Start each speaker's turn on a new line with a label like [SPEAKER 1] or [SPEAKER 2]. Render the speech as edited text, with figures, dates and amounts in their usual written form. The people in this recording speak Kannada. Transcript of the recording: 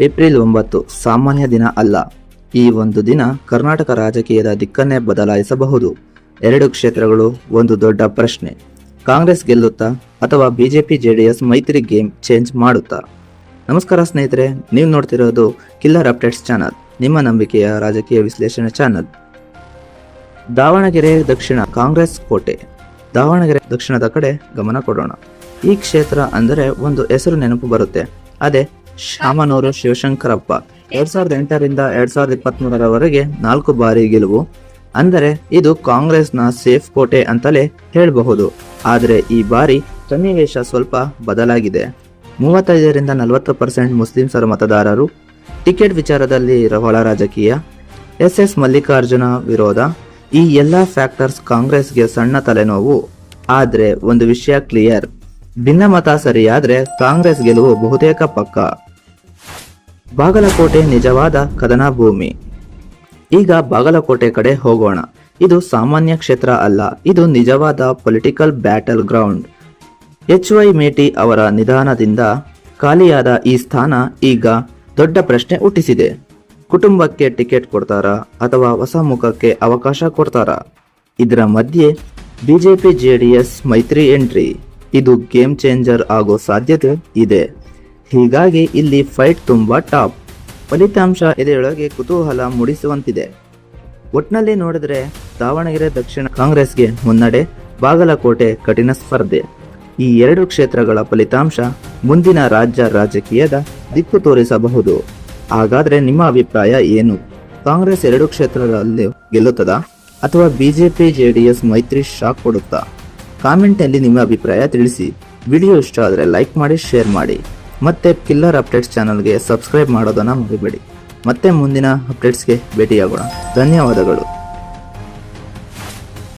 [SPEAKER 1] ಏಪ್ರಿಲ್ 9 ಸಾಮಾನ್ಯ ದಿನ ಅಲ್ಲ. ಈ ಒಂದು ದಿನ ಕರ್ನಾಟಕ ರಾಜಕೀಯದ ದಿಕ್ಕನ್ನೇ ಬದಲಾಯಿಸಬಹುದು. 2 ಕ್ಷೇತ್ರಗಳು, ಒಂದು ದೊಡ್ಡ ಪ್ರಶ್ನೆ. ಕಾಂಗ್ರೆಸ್ ಗೆಲ್ಲುತ್ತಾ ಅಥವಾ ಬಿಜೆಪಿ ಜೆಡಿಎಸ್ ಮೈತ್ರಿ ಗೇಮ್ ಚೇಂಜ್ ಮಾಡುತ್ತಾ? ನಮಸ್ಕಾರ ಸ್ನೇಹಿತರೆ, ನೀವು ನೋಡ್ತಿರೋದು ಕಿಲ್ಲರ್ ಅಪ್ಡೇಟ್ಸ್ ಚಾನಲ್, ನಿಮ್ಮ ನಂಬಿಕೆಯ ರಾಜಕೀಯ ವಿಶ್ಲೇಷಣೆ ಚಾನಲ್. ದಾವಣಗೆರೆ ದಕ್ಷಿಣ ಕಾಂಗ್ರೆಸ್ ಕೋಟೆ. ದಾವಣಗೆರೆ ದಕ್ಷಿಣದ ಕಡೆ ಗಮನ ಕೊಡೋಣ. ಈ ಕ್ಷೇತ್ರ ಅಂದರೆ ಒಂದು ಹೆಸರು ನೆನಪು ಬರುತ್ತೆ, ಅದೇ ಶಾಮನೂರು ಶಿವಶಂಕರಪ್ಪ. 2008ರಿಂದ 2023ರವರೆಗೆ 4 ಬಾರಿ ಗೆಲುವು. ಅಂದರೆ ಇದು ಕಾಂಗ್ರೆಸ್ನ ಸೇಫ್ ಕೋಟೆ ಅಂತಲೇ ಹೇಳಬಹುದು. ಆದರೆ ಈ ಬಾರಿ ಸನ್ನಿವೇಶ ಸ್ವಲ್ಪ ಬದಲಾಗಿದೆ. 35ರಿಂದ 40% ಮುಸ್ಲಿಂಸರ ಮತದಾರರು, ಟಿಕೆಟ್ ವಿಚಾರದಲ್ಲಿ ಒಳ ರಾಜಕೀಯ, ಎಸ್ ಮಲ್ಲಿಕಾರ್ಜುನ ವಿರೋಧ, ಈ ಎಲ್ಲ ಫ್ಯಾಕ್ಟರ್ಸ್ ಕಾಂಗ್ರೆಸ್ಗೆ ಸಣ್ಣ ತಲೆನೋವು. ಆದ್ರೆ ಒಂದು ವಿಷಯ ಕ್ಲಿಯರ್, ಭಿನ್ನಮತ ಸರಿಯಾದ್ರೆ ಕಾಂಗ್ರೆಸ್ ಗೆಲುವು ಬಹುತೇಕ ಪಕ್ಕ. ಬಾಗಲಕೋಟೆ ನಿಜವಾದ ಕದನ ಭೂಮಿ. ಈಗ ಬಾಗಲಕೋಟೆ ಕಡೆ ಹೋಗೋಣ. ಇದು ಸಾಮಾನ್ಯ ಕ್ಷೇತ್ರ ಅಲ್ಲ, ಇದು ನಿಜವಾದ ಪೊಲಿಟಿಕಲ್ ಬ್ಯಾಟಲ್ ಗ್ರೌಂಡ್. HY ಮೇಟಿ ಅವರ ನಿಧನದಿಂದ ಖಾಲಿಯಾದ ಈ ಸ್ಥಾನ ಈಗ ದೊಡ್ಡ ಪ್ರಶ್ನೆ ಹುಟ್ಟಿಸಿದೆ. ಕುಟುಂಬಕ್ಕೆ ಟಿಕೆಟ್ ಕೊಡ್ತಾರಾ ಅಥವಾ ಹೊಸ ಮುಖಕ್ಕೆ ಅವಕಾಶ ಕೊಡ್ತಾರಾ? ಇದರ ಮಧ್ಯೆ ಬಿಜೆಪಿ ಜೆಡಿಎಸ್ ಮೈತ್ರಿ ಎಂಟ್ರಿ, ಇದು ಗೇಮ್ ಚೇಂಜರ್ ಆಗೋ ಸಾಧ್ಯತೆ ಇದೆ. ಹೀಗಾಗಿ ಇಲ್ಲಿ ಫೈಟ್ ತುಂಬಾ ಟಾಪ್. ಫಲಿತಾಂಶ ಎದೆಯೊಳಗೆ ಕುತೂಹಲ ಮೂಡಿಸುವಂತಿದೆ. ಒಟ್ನಲ್ಲಿ ನೋಡಿದ್ರೆ ದಾವಣಗೆರೆ ದಕ್ಷಿಣ ಕಾಂಗ್ರೆಸ್ಗೆ ಮುನ್ನಡೆ, ಬಾಗಲಕೋಟೆ ಕಠಿಣ ಸ್ಪರ್ಧೆ. ಈ 2 ಕ್ಷೇತ್ರಗಳ ಫಲಿತಾಂಶ ಮುಂದಿನ ರಾಜ್ಯ ರಾಜಕೀಯದ ದಿಕ್ಕು ತೋರಿಸಬಹುದು. ಹಾಗಾದ್ರೆ ನಿಮ್ಮ ಅಭಿಪ್ರಾಯ ಏನು? ಕಾಂಗ್ರೆಸ್ 2 ಕ್ಷೇತ್ರಗಳಲ್ಲಿ ಗೆಲ್ಲುತ್ತದಾ ಅಥವಾ ಬಿಜೆಪಿ ಜೆಡಿಎಸ್ ಮೈತ್ರಿ ಶಾಕ್ ಕೊಡುತ್ತಾ? ಕಾಮೆಂಟ್ನಲ್ಲಿ ನಿಮ್ಮ ಅಭಿಪ್ರಾಯ ತಿಳಿಸಿ. ವಿಡಿಯೋ ಇಷ್ಟ ಆದರೆ ಲೈಕ್ ಮಾಡಿ, ಶೇರ್ ಮಾಡಿ. ಮತ್ತೆ ಕಿಲ್ಲರ್ ಅಪ್ಡೇಟ್ಸ್ ಚಾನಲ್ಗೆ ಸಬ್ಸ್ಕ್ರೈಬ್ ಮಾಡೋದನ್ನ ಮರಿಬೇಡಿ. ಮತ್ತೆ ಮುಂದಿನ ಅಪ್ಡೇಟ್ಸ್ಗೆ ಭೇಟಿಯಾಗೋಣ. ಧನ್ಯವಾದಗಳು.